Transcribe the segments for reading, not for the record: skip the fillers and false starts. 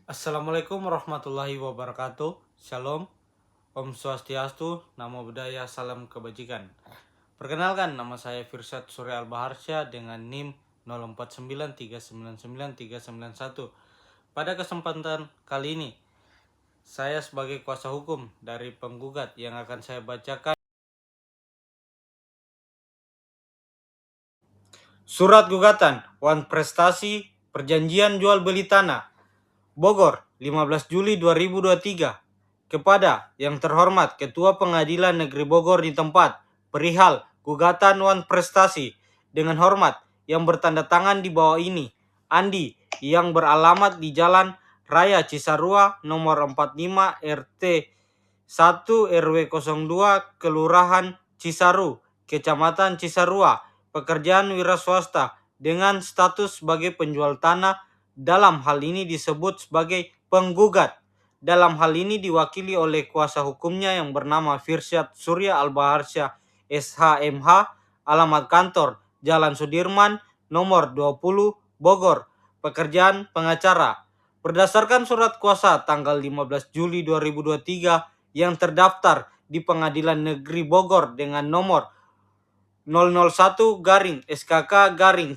Assalamualaikum warahmatullahi wabarakatuh. Shalom, Om Swastiastu, Namo Buddhaya, Salam Kebajikan. Perkenalkan, nama saya Firsat Surya Al-Baharsya dengan NIM 0493993991. Pada kesempatan kali ini, saya sebagai kuasa hukum dari penggugat yang akan saya bacakan Surat Gugatan Wan Prestasi Perjanjian Jual Beli Tanah Bogor, 15 Juli 2023. Kepada yang terhormat Ketua Pengadilan Negeri Bogor di tempat, perihal gugatan Wan Prestasi dengan hormat yang bertanda tangan di bawah ini, Andi, yang beralamat di Jalan Raya Cisarua nomor 45 RT 1 RW 02 Kelurahan Cisaru, Kecamatan Cisarua, pekerjaan wira swasta dengan status sebagai penjual tanah. Dalam hal ini disebut sebagai penggugat. Dalam hal ini diwakili oleh kuasa hukumnya yang bernama Firsat Surya Al-Baharsya SHMH, alamat kantor Jalan Sudirman nomor 20 Bogor, pekerjaan pengacara. Berdasarkan surat kuasa tanggal 15 Juli 2023 yang terdaftar di Pengadilan Negeri Bogor dengan nomor 001 SKK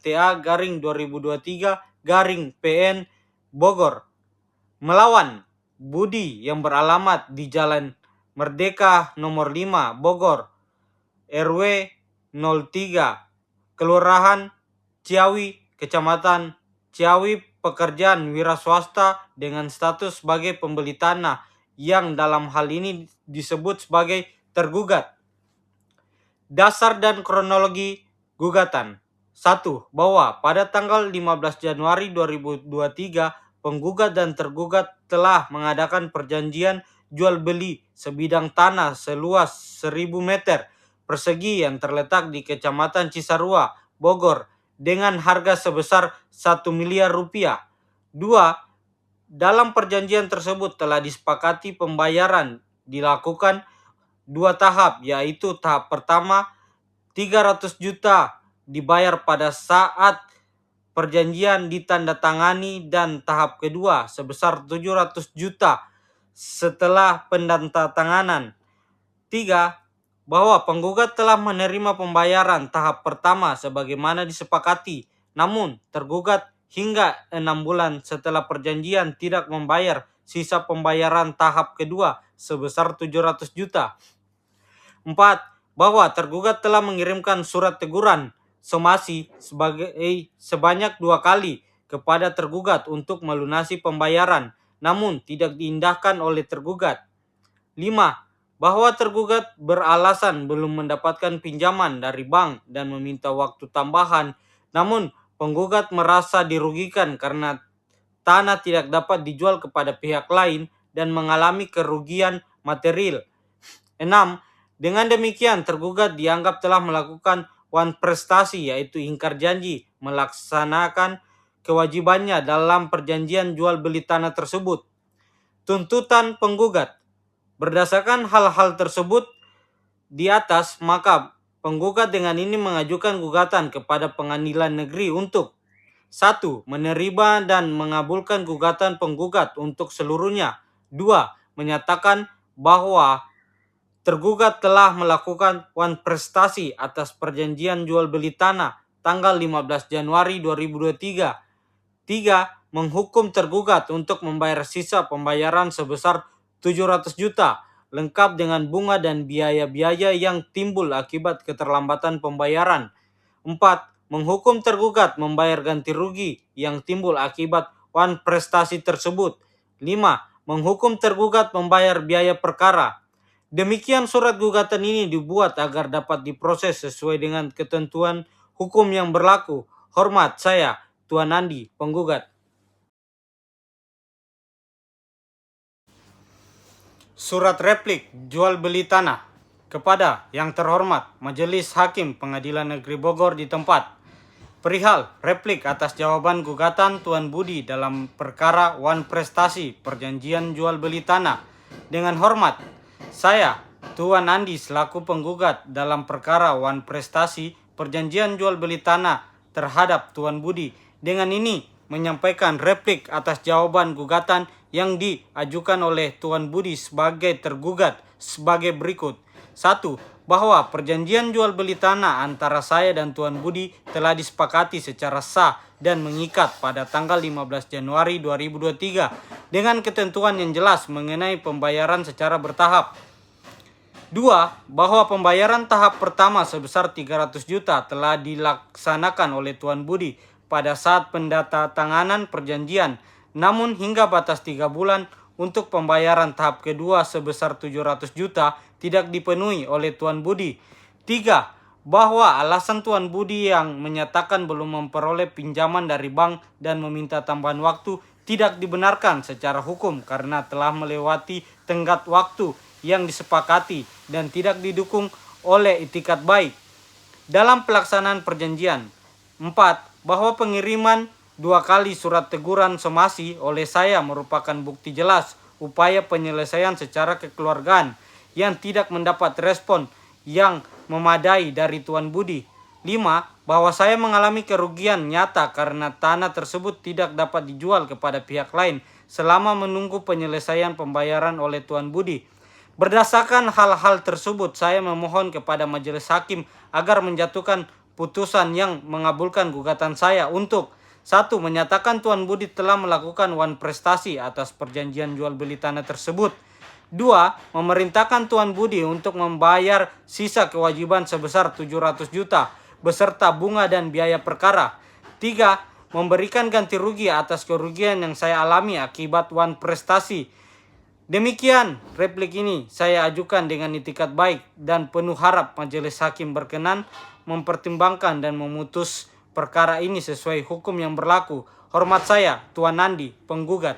TA 2023 PN Bogor melawan Budi yang beralamat di Jalan Merdeka nomor 5 Bogor RW 03 Kelurahan Ciawi Kecamatan Ciawi, pekerjaan wira swasta dengan status sebagai pembeli tanah yang dalam hal ini disebut sebagai tergugat. Dasar dan kronologi gugatan. 1. Bahwa pada tanggal 15 Januari 2023, penggugat dan tergugat telah mengadakan perjanjian jual beli sebidang tanah seluas 1000 meter persegi yang terletak di Kecamatan Cisarua, Bogor dengan harga sebesar 1 miliar rupiah. 2. Dalam perjanjian tersebut telah disepakati pembayaran dilakukan 2 tahap, yaitu tahap pertama 300 juta dibayar pada saat perjanjian ditandatangani dan tahap kedua sebesar 700 juta setelah pendandatanganan. 3. Bahwa penggugat telah menerima pembayaran tahap pertama sebagaimana disepakati, namun tergugat hingga 6 bulan setelah perjanjian tidak membayar sisa pembayaran tahap kedua sebesar 700 juta. 4. Bahwa tergugat telah mengirimkan surat teguran somasi sebanyak 2 kali kepada tergugat untuk melunasi pembayaran, namun tidak diindahkan oleh tergugat. 5. Bahwa tergugat beralasan belum mendapatkan pinjaman dari bank dan meminta waktu tambahan, namun penggugat merasa dirugikan karena tanah tidak dapat dijual kepada pihak lain dan mengalami kerugian material. 6. Dengan demikian tergugat dianggap telah melakukan wan prestasi, yaitu ingkar janji melaksanakan kewajibannya dalam perjanjian jual beli tanah tersebut. Tuntutan penggugat. Berdasarkan hal-hal tersebut di atas, maka penggugat dengan ini mengajukan gugatan kepada pengadilan negeri untuk 1. Menerima dan mengabulkan gugatan penggugat untuk seluruhnya. 2. Menyatakan bahwa tergugat telah melakukan wan prestasi atas perjanjian jual beli tanah tanggal 15 Januari 2023. 3. Menghukum tergugat untuk membayar sisa pembayaran sebesar 700 juta, lengkap dengan bunga dan biaya-biaya yang timbul akibat keterlambatan pembayaran. 4. Menghukum tergugat membayar ganti rugi yang timbul akibat wan prestasi tersebut. 5. Menghukum tergugat membayar biaya perkara. Demikian surat gugatan ini dibuat agar dapat diproses sesuai dengan ketentuan hukum yang berlaku. Hormat saya, Tuan Andi, penggugat. Surat replik jual beli tanah. Kepada yang terhormat Majelis Hakim Pengadilan Negeri Bogor di tempat, perihal replik atas jawaban gugatan Tuan Budi dalam perkara wan prestasi perjanjian jual beli tanah. Dengan hormat, saya, Tuan Andi selaku penggugat dalam perkara wan prestasi perjanjian jual beli tanah terhadap Tuan Budi. Dengan ini menyampaikan replik atas jawaban gugatan yang diajukan oleh Tuan Budi sebagai tergugat sebagai berikut. 1. Bahwa perjanjian jual beli tanah antara saya dan Tuan Budi telah disepakati secara sah dan mengikat pada tanggal 15 Januari 2023 dengan ketentuan yang jelas mengenai pembayaran secara bertahap. 2. Bahwa pembayaran tahap pertama sebesar 300 juta telah dilaksanakan oleh Tuan Budi pada saat pendatanganan perjanjian, namun hingga batas 3 bulan untuk pembayaran tahap kedua sebesar 700 juta tidak dipenuhi oleh Tuan Budi. 3. Bahwa alasan Tuan Budi yang menyatakan belum memperoleh pinjaman dari bank dan meminta tambahan waktu tidak dibenarkan secara hukum karena telah melewati tenggat waktu yang disepakati dan tidak didukung oleh itikat baik dalam pelaksanaan perjanjian. 4. Bahwa pengiriman 2 kali surat teguran somasi oleh saya merupakan bukti jelas upaya penyelesaian secara kekeluargaan yang tidak mendapat respon yang memadai dari Tuan Budi. 5. Bahwa saya mengalami kerugian nyata karena tanah tersebut tidak dapat dijual kepada pihak lain selama menunggu penyelesaian pembayaran oleh Tuan Budi. Berdasarkan hal-hal tersebut, saya memohon kepada majelis hakim agar menjatuhkan putusan yang mengabulkan gugatan saya untuk 1. Menyatakan Tuan Budi telah melakukan wan prestasi atas perjanjian jual beli tanah tersebut. 2. Memerintahkan Tuan Budi untuk membayar sisa kewajiban sebesar 700 juta beserta bunga dan biaya perkara. 3. Memberikan ganti rugi atas kerugian yang saya alami akibat wan prestasi. Demikian replik ini saya ajukan dengan itikat baik dan penuh harap majelis hakim berkenan mempertimbangkan dan memutus perkara ini sesuai hukum yang berlaku. Hormat saya, Tuan Nandi, penggugat.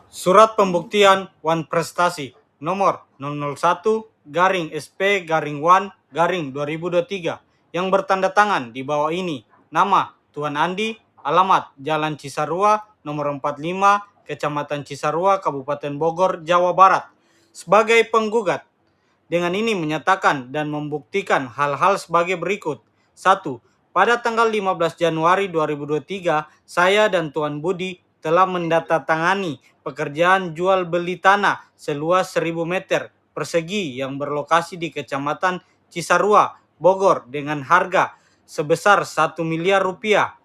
Surat pembuktian wan prestasi nomor 001-SP-1-2023 yang bertanda tangan di bawah ini. Nama Tuan Andi, alamat Jalan Cisarua, nomor 45, Kecamatan Cisarua, Kabupaten Bogor, Jawa Barat. Sebagai penggugat, dengan ini menyatakan dan membuktikan hal-hal sebagai berikut. 1. Pada tanggal 15 Januari 2023, saya dan Tuan Budi telah mendatangani pekerjaan jual beli tanah seluas 1000 meter persegi yang berlokasi di Kecamatan Cisarua, Bogor dengan harga sebesar 1 miliar rupiah.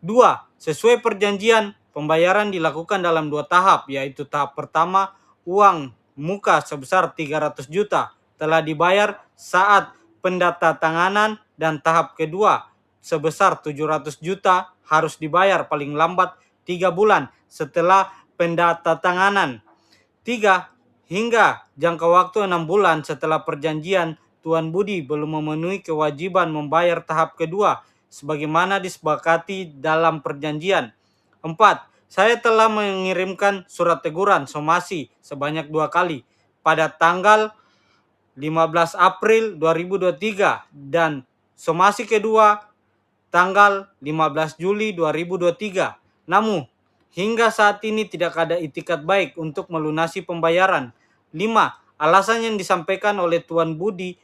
2. Sesuai perjanjian, pembayaran dilakukan dalam 2 tahap, yaitu tahap pertama, uang muka sebesar 300 juta telah dibayar saat pendatanganan dan tahap kedua sebesar 700 juta harus dibayar paling lambat 3 bulan setelah pendatanganan. 3. Hingga jangka waktu 6 bulan setelah perjanjian, Tuan Budi belum memenuhi kewajiban membayar tahap kedua sebagaimana disepakati dalam perjanjian. 4. Saya telah mengirimkan surat teguran somasi sebanyak 2 kali pada tanggal 15 April 2023 dan somasi kedua tanggal 15 Juli 2023. Namun, hingga saat ini tidak ada itikat baik untuk melunasi pembayaran. 5. Alasan yang disampaikan oleh Tuan Budi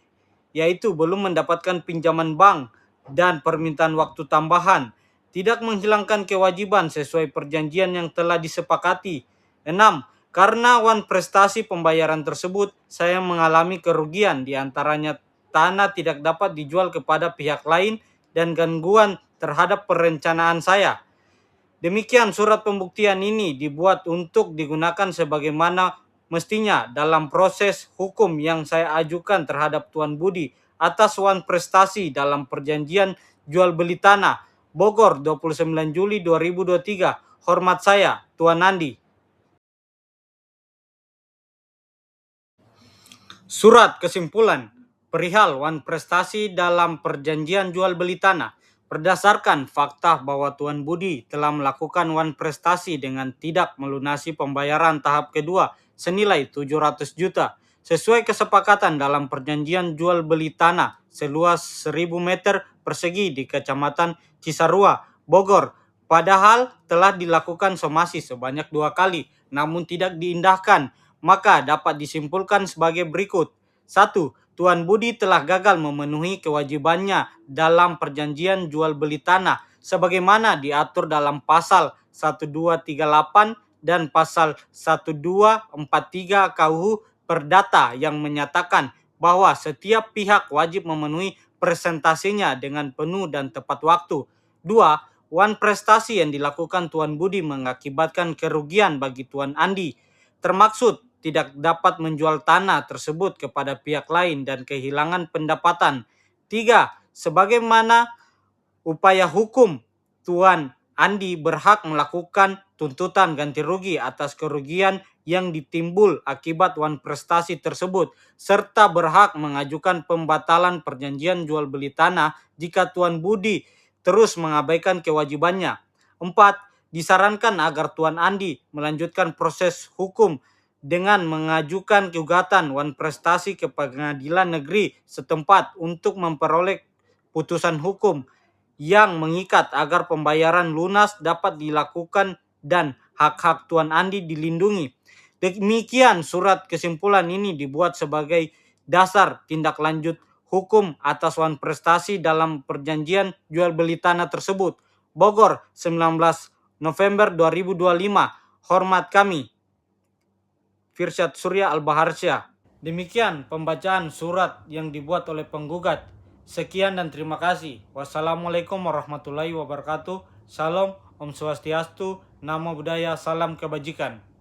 yaitu belum mendapatkan pinjaman bank dan permintaan waktu tambahan, tidak menghilangkan kewajiban sesuai perjanjian yang telah disepakati. 6. Karena wan prestasi pembayaran tersebut, saya mengalami kerugian diantaranya tanah tidak dapat dijual kepada pihak lain dan gangguan terhadap perencanaan saya. Demikian surat pembuktian ini dibuat untuk digunakan sebagaimana mestinya dalam proses hukum yang saya ajukan terhadap Tuan Budi atas wan prestasi dalam perjanjian jual beli tanah Bogor 29 Juli 2023. Hormat saya, Tuan Nandi. Surat kesimpulan perihal wan prestasi dalam perjanjian jual beli tanah. Berdasarkan fakta bahwa Tuan Budi telah melakukan wan prestasi dengan tidak melunasi pembayaran tahap kedua senilai 700 juta sesuai kesepakatan dalam perjanjian jual beli tanah seluas 1000 meter persegi di Kecamatan Cisarua, Bogor. Padahal telah dilakukan somasi sebanyak 2 kali namun tidak diindahkan, maka dapat disimpulkan sebagai berikut. 1. Tuan Budi telah gagal memenuhi kewajibannya dalam perjanjian jual beli tanah sebagaimana diatur dalam pasal 1238 dan pasal 1243 KUH Perdata yang menyatakan bahwa setiap pihak wajib memenuhi presentasinya dengan penuh dan tepat waktu. 2. Wan prestasi yang dilakukan Tuan Budi mengakibatkan kerugian bagi Tuan Andi, termaksud tidak dapat menjual tanah tersebut kepada pihak lain dan kehilangan pendapatan. 3. Sebagaimana upaya hukum, Tuan Andi berhak melakukan tuntutan ganti rugi atas kerugian yang ditimbul akibat wan prestasi tersebut, serta berhak mengajukan pembatalan perjanjian jual beli tanah jika Tuan Budi terus mengabaikan kewajibannya. 4. Disarankan agar Tuan Andi melanjutkan proses hukum dengan mengajukan gugatan wan prestasi ke pengadilan negeri setempat untuk memperoleh putusan hukum yang mengikat agar pembayaran lunas dapat dilakukan dan hak-hak Tuan Andi dilindungi. Demikian surat kesimpulan ini dibuat sebagai dasar tindak lanjut hukum atas wan prestasi dalam perjanjian jual beli tanah tersebut. Bogor, 19 November 2025. Hormat kami, Firsyad Surya Al-Baharsyah. Demikian pembacaan surat yang dibuat oleh penggugat. Sekian dan terima kasih. Wassalamualaikum warahmatullahi wabarakatuh. Salam, Om Swastiastu, Namo Buddhaya, salam kebajikan.